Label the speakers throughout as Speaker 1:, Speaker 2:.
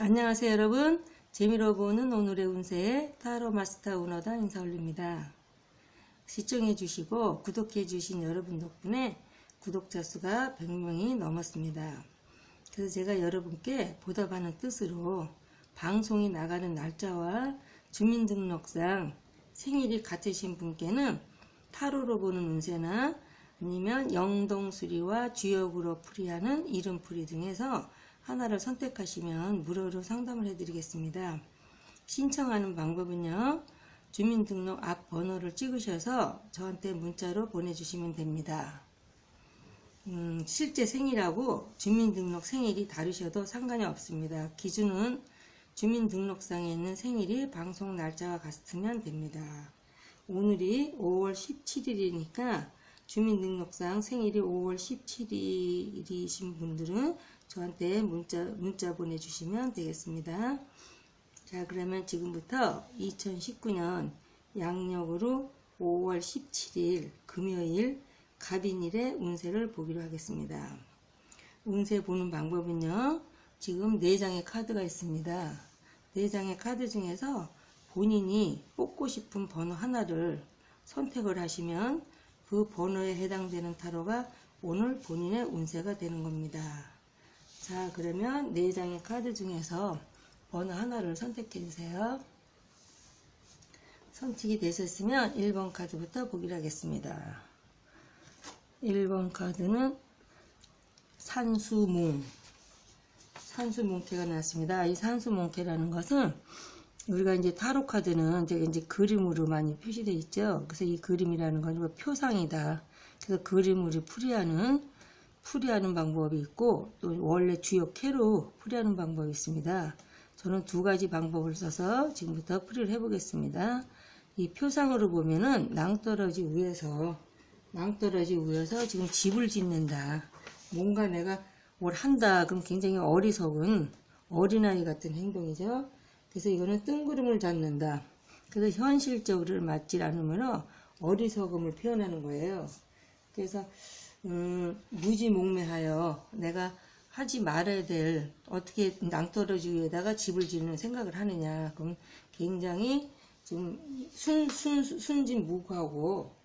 Speaker 1: 안녕하세요 여러분. 재미로 보는 오늘의 운세 타로 마스터 운어다 인사 올립니다. 시청해 주시고 구독해 주신 여러분 덕분에 구독자 수가 100명이 넘었습니다. 그래서 제가 여러분께 보답하는 뜻으로 방송이 나가는 날짜와 주민등록상 생일이 같으신 분께는 타로로 보는 운세나 아니면 영동수리와 주역으로 풀이하는 이름풀이 등에서 하나를 선택하시면 무료로 상담을 해드리겠습니다. 신청하는 방법은요, 주민등록 앞 번호를 찍으셔서 저한테 문자로 보내주시면 됩니다. 실제 생일하고 주민등록 생일이 다르셔도 상관이 없습니다. 기준은 주민등록상에 있는 생일이 방송 날짜와 같으면 됩니다. 오늘이 5월 17일이니까 주민등록상 생일이 5월 17일이신 분들은 저한테 문자 보내주시면 되겠습니다. 자, 그러면 지금부터 2019년 양력으로 5월 17일 금요일 갑인일의 운세를 보기로 하겠습니다. 운세 보는 방법은요, 지금 4장의 카드가 있습니다. 4장의 카드 중에서 본인이 뽑고 싶은 번호 하나를 선택을 하시면 그 번호에 해당되는 타로가 오늘 본인의 운세가 되는 겁니다. 자, 그러면 4장의 카드 중에서 번호 하나를 선택해 주세요. 선택이 되셨으면 1번 카드부터 보기로 하겠습니다. 1번 카드는 산수몽캐가 나왔습니다. 이 산수몽캐라는 것은 우리가 이제 타로 카드는 이제 그림으로 많이 표시되어 있죠. 그래서 이 그림이라는 건 표상이다. 그래서 그림으로 풀이하는 방법이 있고, 또 원래 주요 캐로 풀이하는 방법이 있습니다. 저는 두 가지 방법을 써서 지금부터 풀이를 해보겠습니다. 이 표상으로 보면은 낭떠러지 위에서 지금 집을 짓는다. 뭔가 내가 뭘 한다. 그럼 굉장히 어리석은 어린아이 같은 행동이죠. 그래서 이거는 뜬구름을 잡는다. 그래서 현실적으로 맞지 않으면 어리석음을 표현하는 거예요. 그래서 무지몽매하여 내가 하지 말아야 될, 어떻게 낭떠러지 위에다가 집을 짓는 생각을 하느냐. 그럼 굉장히 좀 순진무구하고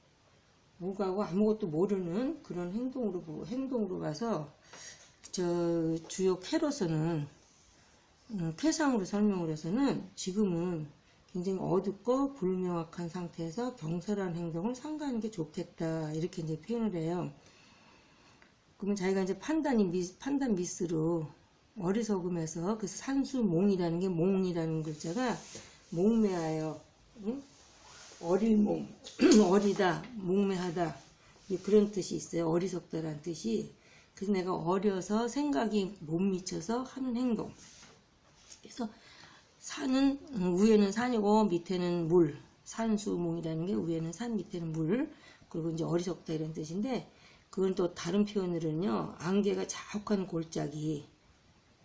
Speaker 1: 아무것도 모르는 그런 행동으로 봐서 저 주요 캐로서는 쾌상으로 설명을 해서는 지금은 굉장히 어둡고 불명확한 상태에서 경솔한 행동을 삼가하는 게 좋겠다. 이렇게 이제 표현을 해요. 그러면 자기가 이제 판단 미스로 어리석음에서 그 산수몽이라는 게 몽이라는 글자가 몽매하여, 어리다, 몽매하다. 그런 뜻이 있어요. 어리석다라는 뜻이. 그래서 내가 어려서 생각이 못 미쳐서 하는 행동. 그래서 산은 위에는 산이고 밑에는 물, 산수몽이라는 게 위에는 산 밑에는 물, 그리고 이제 어리석다 이런 뜻인데, 그건 또 다른 표현으로는요, 안개가 자욱한 골짜기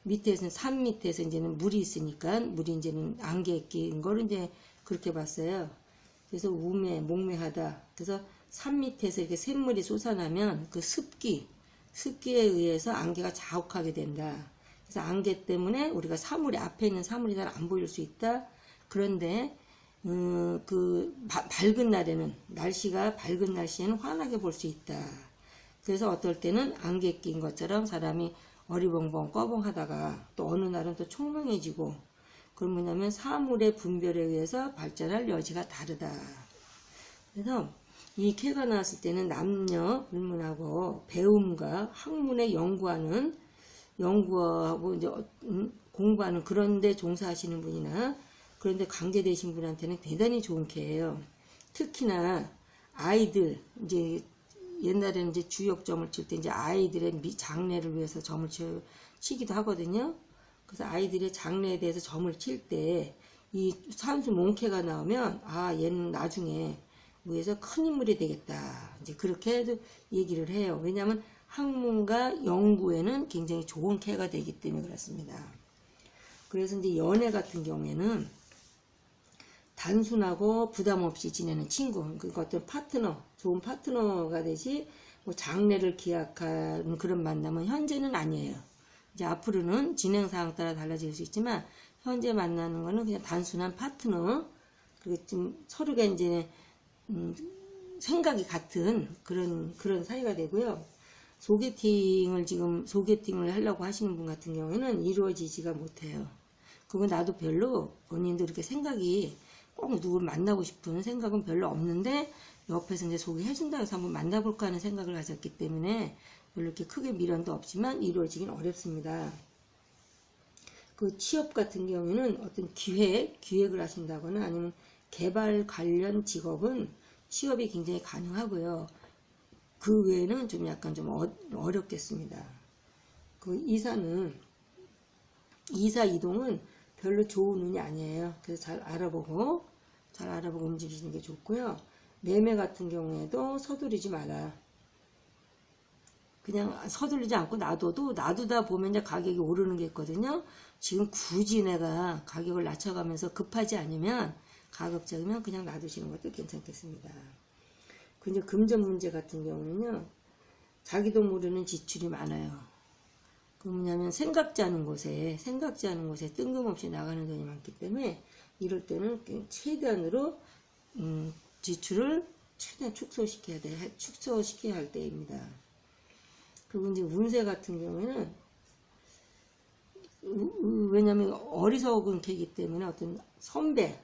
Speaker 1: 밑에서는, 산 밑에서 이제는 물이 있으니까 물이 이제는 안개에 낀 걸 이제 그렇게 봤어요. 그래서 몽매하다. 그래서 산 밑에서 이렇게 샘물이 솟아나면 그 습기에 의해서 안개가 자욱하게 된다. 그래서 안개 때문에 우리가 앞에 있는 사물이 잘 안 보일 수 있다. 그런데 밝은 날에는, 날씨가 밝은 날씨에는 환하게 볼 수 있다. 그래서 어떨 때는 안개 낀 것처럼 사람이 어리벙벙 꺼벙하다가 또 어느 날은 또 총명해지고, 그건 뭐냐면 사물의 분별에 의해서 발전할 여지가 다르다. 그래서 이 캐가 나왔을 때는 남녀 불문하고 배움과 학문에 연구하고 이제 공부하는 그런 데 종사하시는 분이나 그런 데 관계되신 분한테는 대단히 좋은 캐예요. 특히나 아이들, 이제 옛날에는 이제 주역점을 칠 때 이제 아이들의 장래를 위해서 점을 치기도 하거든요. 그래서 아이들의 장래에 대해서 점을 칠 때 이 산수 몽캐가 나오면, 얘는 나중에 위에서 큰 인물이 되겠다. 이제 그렇게 얘기를 해요. 왜냐하면 학문과 연구에는 굉장히 좋은 캐가 되기 때문에 그렇습니다. 그래서 이제 연애 같은 경우에는 단순하고 부담 없이 지내는 친구, 그러니까 어떤 파트너, 좋은 파트너가 되지, 뭐 장래를 기약하는 그런 만남은 현재는 아니에요. 이제 앞으로는 진행사항 따라 달라질 수 있지만 현재 만나는 거는 그냥 단순한 파트너, 그리고 좀 서로가 이제 생각이 같은 그런 사이가 되고요. 소개팅을 하려고 하시는 분 같은 경우에는 이루어지지가 못해요. 그거 나도 별로 본인도 이렇게 생각이 꼭 누구를 만나고 싶은 생각은 별로 없는데 옆에서 이제 소개해준다고 해서 한번 만나볼까 하는 생각을 가졌기 때문에 별로 이렇게 크게 미련도 없지만 이루어지긴 어렵습니다. 그 취업 같은 경우에는 어떤 기획을 하신다거나 아니면 개발 관련 직업은 취업이 굉장히 가능하고요. 그 외에는 좀 약간 좀 어렵겠습니다. 그 이사 이동은 별로 좋은 운이 아니에요. 그래서 잘 알아보고 움직이시는 게 좋고요. 매매 같은 경우에도 서두르지 마라. 그냥 서두르지 않고 놔두다 보면 이제 가격이 오르는 게 있거든요. 지금 굳이 내가 가격을 낮춰가면서 급하지 않으면 가급적이면 그냥 놔두시는 것도 괜찮겠습니다. 근데 금전 문제 같은 경우는요, 자기도 모르는 지출이 많아요. 그 뭐냐면 생각지 않은 곳에 뜬금없이 나가는 돈이 많기 때문에 이럴 때는 최대한으로 지출을 최대한 축소시켜야 할 때입니다. 그리고 이제 운세 같은 경우에는 왜냐면 어리석은 캐기 때문에 어떤 선배,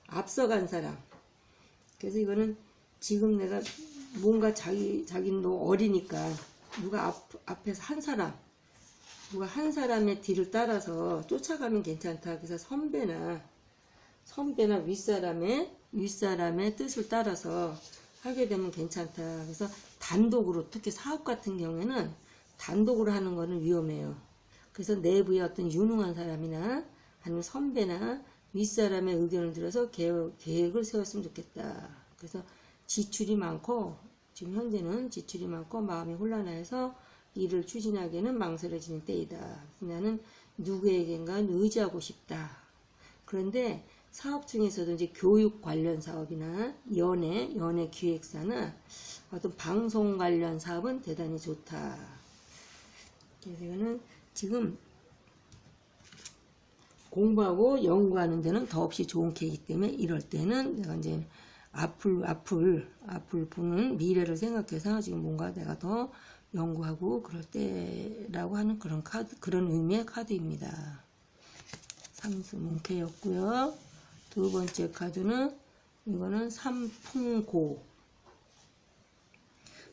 Speaker 1: 앞서간 사람. 그래서 이거는 지금 내가 뭔가 자기는 너무 어리니까 누가 앞에서 누가 한 사람의 뒤를 따라서 쫓아가면 괜찮다. 그래서 선배나 윗사람의 뜻을 따라서 하게 되면 괜찮다. 그래서 단독으로, 특히 사업 같은 경우에는 단독으로 하는 거는 위험해요. 그래서 내부에 어떤 유능한 사람이나 아니면 선배나 윗사람의 의견을 들어서 계획을 세웠으면 좋겠다. 그래서 지금 현재는 지출이 많고 마음이 혼란해서 일을 추진하기에는 망설여지는 때이다. 나는 누구에겐가 의지하고 싶다. 그런데 사업 중에서도 이제 교육 관련 사업이나 연애 기획사나 어떤 방송 관련 사업은 대단히 좋다. 그래서 이거는 지금 공부하고 연구하는 데는 더없이 좋은 계기이기 때문에 이럴 때는 내가 이제 앞을 보는 미래를 생각해서 지금 뭔가 내가 더 연구하고 그럴 때라고 하는 그런 의미의 카드입니다. 삼수 몽케였고요. 두 번째 카드는 이거는 삼풍고.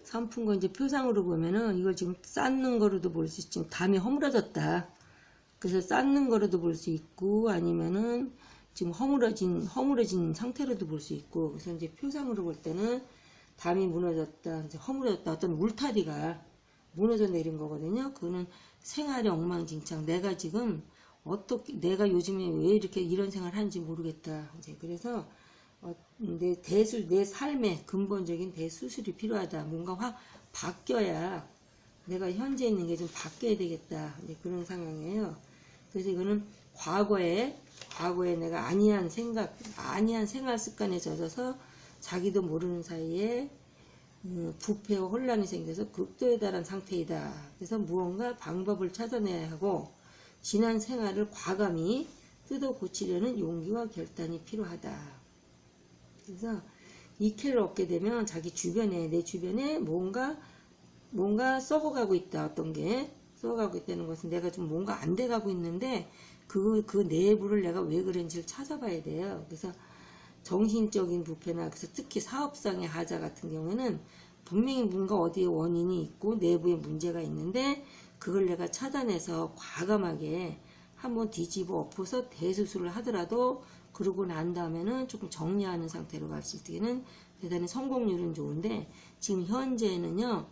Speaker 1: 삼풍고 이제 표상으로 보면은 이걸 지금 쌓는 거로도 볼 수 있지. 담이 허물어졌다. 그래서 쌓는 거로도 볼 수 있고 아니면은 지금 허물어진 상태로도 볼 수 있고. 그래서 이제 표상으로 볼 때는 담이 무너졌다, 이제 허물어졌다, 어떤 울타리가 무너져 내린 거거든요. 그거는 생활이 엉망진창. 내가 요즘에 왜 이렇게 이런 생활 하는지 모르겠다. 이제 그래서 내 삶의 근본적인 대수술이 필요하다. 뭔가 바뀌어야 내가 현재 있는 게 좀 바뀌어야 되겠다. 이제 그런 상황이에요. 그래서 이거는 과거에 내가 아니한 생활 습관에 젖어서 자기도 모르는 사이에 부패와 혼란이 생겨서 극도에 달한 상태이다. 그래서 무언가 방법을 찾아내야 하고 지난 생활을 과감히 뜯어 고치려는 용기와 결단이 필요하다. 그래서 이 캐를 얻게 되면 내 주변에 뭔가 썩어가고 있다. 어떤 게 썩어가고 있다는 것은 내가 좀 뭔가 안 돼가고 있는데 그 내부를 내가 왜 그런지를 찾아봐야 돼요. 그래서 정신적인 부패나 그래서 특히 사업상의 하자 같은 경우에는 분명히 뭔가 어디에 원인이 있고 내부에 문제가 있는데 그걸 내가 찾아내서 과감하게 한번 뒤집어 엎어서 대수술을 하더라도 그러고 난 다음에는 조금 정리하는 상태로 갔을 때는 대단히 성공률은 좋은데 지금 현재는요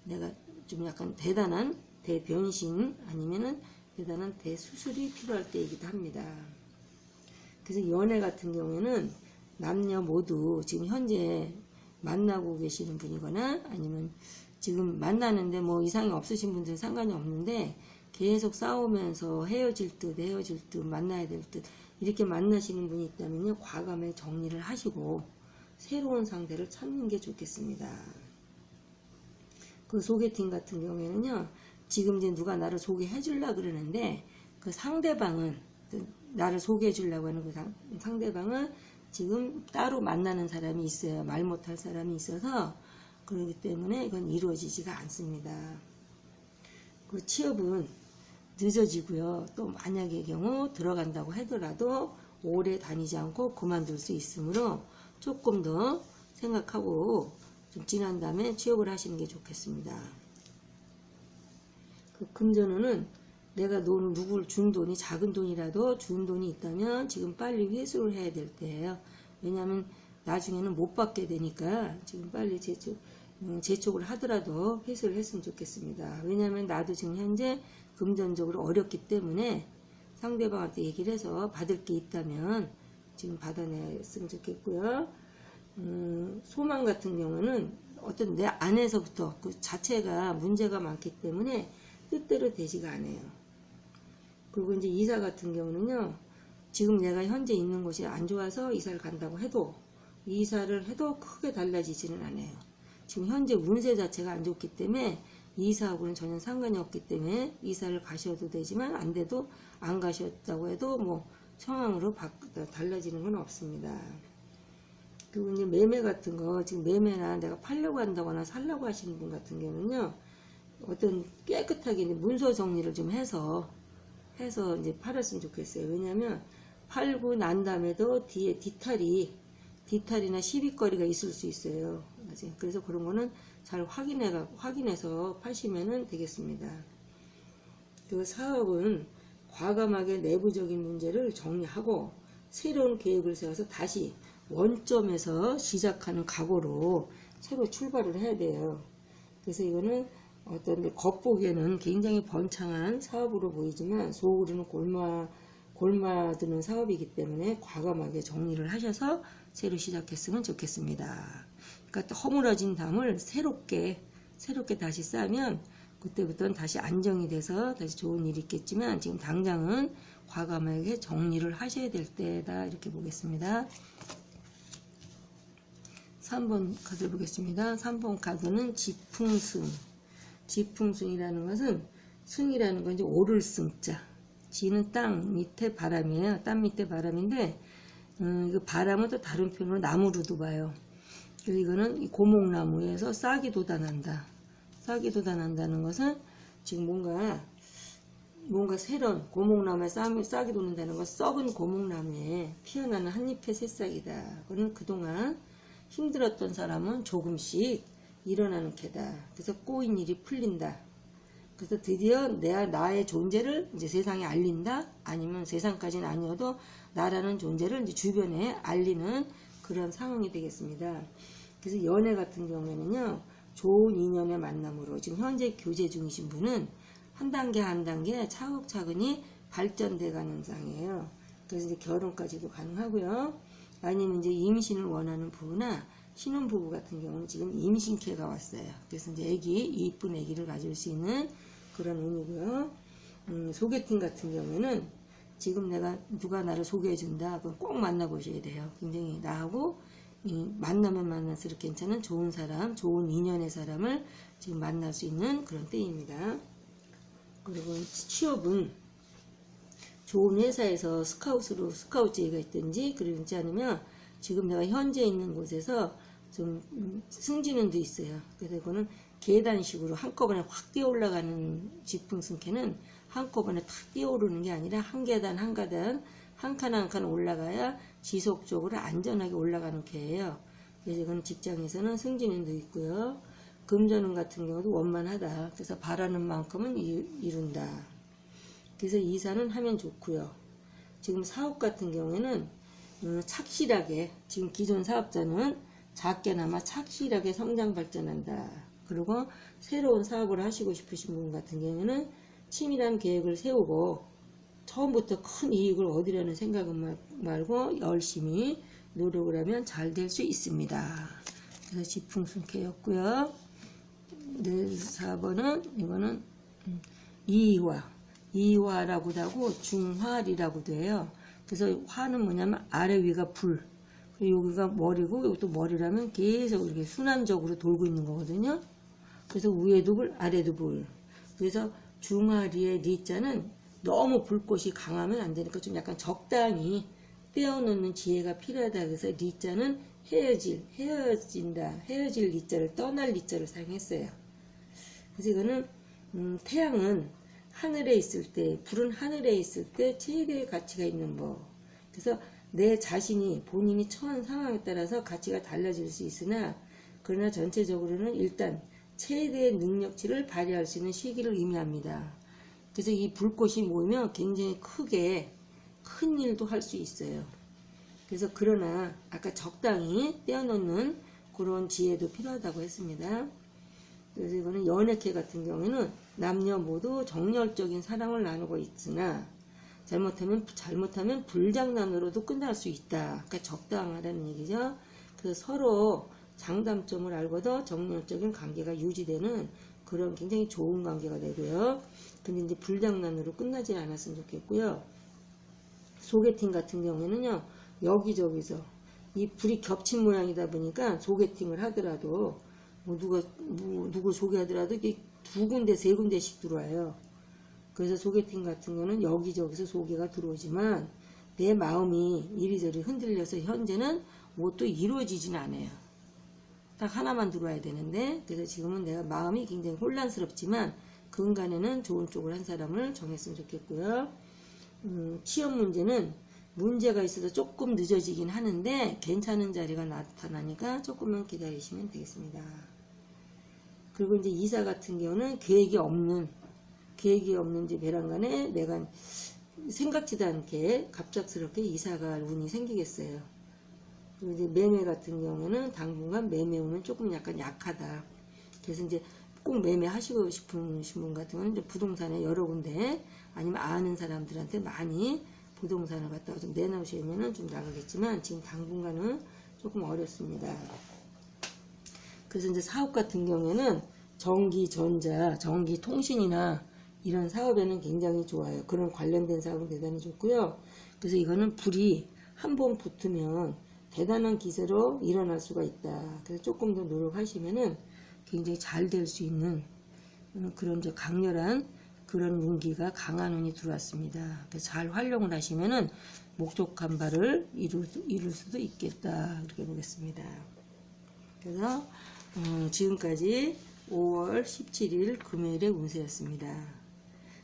Speaker 1: 내가 좀 약간 대단한 대변신 아니면은 대단한 대수술이 필요할 때이기도 합니다. 그래서 연애 같은 경우에는 남녀 모두 지금 현재 만나고 계시는 분이거나 아니면 지금 만나는데 뭐 이상이 없으신 분들은 상관이 없는데 계속 싸우면서 헤어질 듯 만나야 될 듯 이렇게 만나시는 분이 있다면요 과감하게 정리를 하시고 새로운 상대를 찾는 게 좋겠습니다. 그 소개팅 같은 경우에는요 지금 이제 누가 나를 소개해 주려고 그러는데 그 상대방은 나를 소개해 주려고 하는 그 상대방은 지금 따로 만나는 사람이 있어요. 말 못할 사람이 있어서 그렇기 때문에 이건 이루어지지가 않습니다. 그 취업은 늦어지고요. 또 만약의 경우 들어간다고 하더라도 오래 다니지 않고 그만둘 수 있으므로 조금 더 생각하고 좀 지난 다음에 취업을 하시는 게 좋겠습니다. 그 금전운은 내가 누굴 준 돈이 작은 돈이라도 준 돈이 있다면 지금 빨리 회수를 해야 될 때예요. 왜냐하면 나중에는 못 받게 되니까 지금 빨리 재촉을 하더라도 회수를 했으면 좋겠습니다. 왜냐하면 나도 지금 현재 금전적으로 어렵기 때문에 상대방한테 얘기를 해서 받을 게 있다면 지금 받아냈으면 좋겠고요. 소망 같은 경우는 어떤 내 안에서부터 그 자체가 문제가 많기 때문에 뜻대로 되지가 않아요. 그리고 이제 이사 같은 경우는요, 지금 내가 현재 있는 곳이 안 좋아서 이사를 간다고 해도 이사를 해도 크게 달라지지는 않아요. 지금 현재 운세 자체가 안 좋기 때문에 이사하고는 전혀 상관이 없기 때문에 이사를 가셔도 되지만 안 돼도 안 가셨다고 해도 뭐 상황으로 달라지는 건 없습니다. 그리고 이제 매매 같은 거, 지금 매매나 내가 팔려고 한다거나 살려고 하시는 분 같은 경우는요, 어떤 깨끗하게 이제 문서 정리를 좀 해서 이제 팔았으면 좋겠어요. 왜냐하면 팔고 난 다음에도 뒤에 뒤탈이나 시비거리가 있을 수 있어요. 그래서 그런 거는 잘 확인해서 파시면 되겠습니다. 그 사업은 과감하게 내부적인 문제를 정리하고 새로운 계획을 세워서 다시 원점에서 시작하는 각오로 새로 출발을 해야 돼요. 그래서 이거는 어떤 겉보기에는 굉장히 번창한 사업으로 보이지만 속으로는 골마드는 사업이기 때문에 과감하게 정리를 하셔서 새로 시작했으면 좋겠습니다. 그러니까 허물어진 담을 새롭게 다시 쌓으면 그때부터는 다시 안정이 돼서 다시 좋은 일이 있겠지만 지금 당장은 과감하게 정리를 하셔야 될 때다, 이렇게 보겠습니다. 3번 카드를 보겠습니다. 3번 카드는 지풍승. 지풍승이라는 것은, 승이라는 건 이제 오를 승자. 지는 땅 밑에 바람이에요. 땅 밑에 바람인데, 이거 바람은 또 다른 표현으로 나무로도 봐요. 그래서 이거는 고목나무에서 싹이 돋아난다. 싹이 돋아난다는 것은 지금 뭔가 새로운 고목나무에 싹이 돋는다는 건 썩은 고목나무에 피어나는 한 잎의 새싹이다. 그건 그동안 힘들었던 사람은 조금씩 일어나는 캐다. 그래서 꼬인 일이 풀린다. 그래서 드디어 나의 존재를 이제 세상에 알린다. 아니면 세상까지는 아니어도 나라는 존재를 이제 주변에 알리는 그런 상황이 되겠습니다. 그래서 연애 같은 경우에는요, 좋은 인연의 만남으로 지금 현재 교제 중이신 분은 한 단계 한 단계 차근차근히 발전돼 가는 상이에요. 그래서 이제 결혼까지도 가능하고요. 아니면 이제 임신을 원하는 부부나 신혼부부 같은 경우는 지금 임신케가 왔어요. 그래서 이제 이쁜 아기를 가질 수 있는 그런 운이고요. 소개팅 같은 경우에는 지금 누가 나를 소개해준다, 그럼 꼭 만나보셔야 돼요. 굉장히 나하고 만나면 만날수록 괜찮은 좋은 사람, 좋은 인연의 사람을 지금 만날 수 있는 그런 때입니다. 그리고 취업은 좋은 회사에서 스카우트 제의가 있든지 그러지 않으면 지금 내가 현재 있는 곳에서 좀 승진운도 있어요. 그래서 이거는 계단식으로 한꺼번에 확 뛰어 올라가는 지풍승캐는 한꺼번에 탁 뛰어 오르는 게 아니라 한 계단 한 계단 한 칸 한 칸 올라가야 지속적으로 안전하게 올라가는 캐예요. 그래서 이건 직장에서는 승진운도 있고요. 금전운 같은 경우도 원만하다. 그래서 바라는 만큼은 이룬다. 그래서 이사는 하면 좋고요. 지금 사업 같은 경우에는 착실하게, 지금 기존 사업자는 작게나마 착실하게 성장 발전한다. 그리고 새로운 사업을 하시고 싶으신 분 같은 경우에는 치밀한 계획을 세우고 처음부터 큰 이익을 얻으려는 생각은 말고 열심히 노력을 하면 잘 될 수 있습니다. 그래서 지풍승캐였고요. 네, 4번은 이거는 이화라고도 하고 중활이라고도 해요. 그래서 화는 뭐냐면 아래 위가 불, 여기가 머리고 이것도 머리라면 계속 이렇게 순환적으로 돌고 있는 거거든요. 그래서 위에도 불, 아래도 불. 그래서 중화리의 리자는 너무 불꽃이 강하면 안 되니까 좀 약간 적당히 떼어놓는 지혜가 필요하다. 그래서 리자는 헤어진다, 헤어질 리자를 떠날 리자를 사용했어요. 그래서 이거는 태양은 하늘에 있을 때, 불은 하늘에 있을 때 최대의 가치가 있는 법. 그래서 내 자신이 본인이 처한 상황에 따라서 가치가 달라질 수 있으나 그러나 전체적으로는 일단 최대의 능력치를 발휘할 수 있는 시기를 의미합니다. 그래서 이 불꽃이 모이면 굉장히 크게 큰 일도 할 수 있어요. 그래서 그러나 아까 적당히 떼어놓는 그런 지혜도 필요하다고 했습니다. 그래서 이거는 연애캐 같은 경우에는 남녀 모두 정열적인 사랑을 나누고 있으나 잘못하면 불장난으로도 끝날 수 있다. 그러니까 적당하다는 얘기죠. 그래서 서로 장단점을 알고도 정열적인 관계가 유지되는 그런 굉장히 좋은 관계가 되고요. 근데 이제 불장난으로 끝나지 않았으면 좋겠고요. 소개팅 같은 경우에는요, 여기저기서 이 불이 겹친 모양이다 보니까 소개팅을 하더라도 누구 소개하더라도 이게 두 군데 세 군데씩 들어와요. 그래서 소개팅 같은 거는 여기저기서 소개가 들어오지만 내 마음이 이리저리 흔들려서 현재는 뭣도 이루어지진 않아요. 딱 하나만 들어와야 되는데, 그래서 지금은 내가 마음이 굉장히 혼란스럽지만 근간에는 좋은 쪽을 한 사람을 정했으면 좋겠고요. 취업 문제는 문제가 있어서 조금 늦어지긴 하는데 괜찮은 자리가 나타나니까 조금만 기다리시면 되겠습니다. 그리고 이제 이사 같은 경우는 계획이 없는 이제 배란간에 내가 생각지도 않게 갑작스럽게 이사가 운이 생기겠어요. 그리고 이제 매매 같은 경우는 당분간 매매 운은 조금 약간 약하다. 그래서 이제 꼭 매매하시고 싶으신 분 같은 경우는 이제 부동산에 여러 군데 아니면 아는 사람들한테 많이 부동산을 갖다가 좀 내놓으시면은 좀 나가겠지만 지금 당분간은 조금 어렵습니다. 그래서 이제 사업 같은 경우에는 전기, 전자, 전기, 통신이나 이런 사업에는 굉장히 좋아요. 그런 관련된 사업은 대단히 좋고요. 그래서 이거는 불이 한번 붙으면 대단한 기세로 일어날 수가 있다. 그래서 조금 더 노력하시면은 굉장히 잘 될 수 있는 그런 강렬한 그런 운기가 강한 운이 들어왔습니다. 그래서 잘 활용을 하시면은 목적한 바를 이룰 수도 있겠다. 이렇게 보겠습니다. 그래서 지금까지 5월 17일 금요일의 운세였습니다.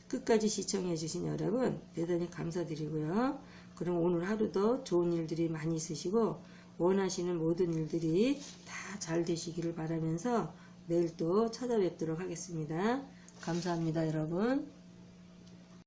Speaker 1: 끝까지 시청해 주신 여러분 대단히 감사드리고요. 그럼 오늘 하루도 좋은 일들이 많이 있으시고 원하시는 모든 일들이 다 잘 되시기를 바라면서 내일 또 찾아뵙도록 하겠습니다. 감사합니다, 여러분.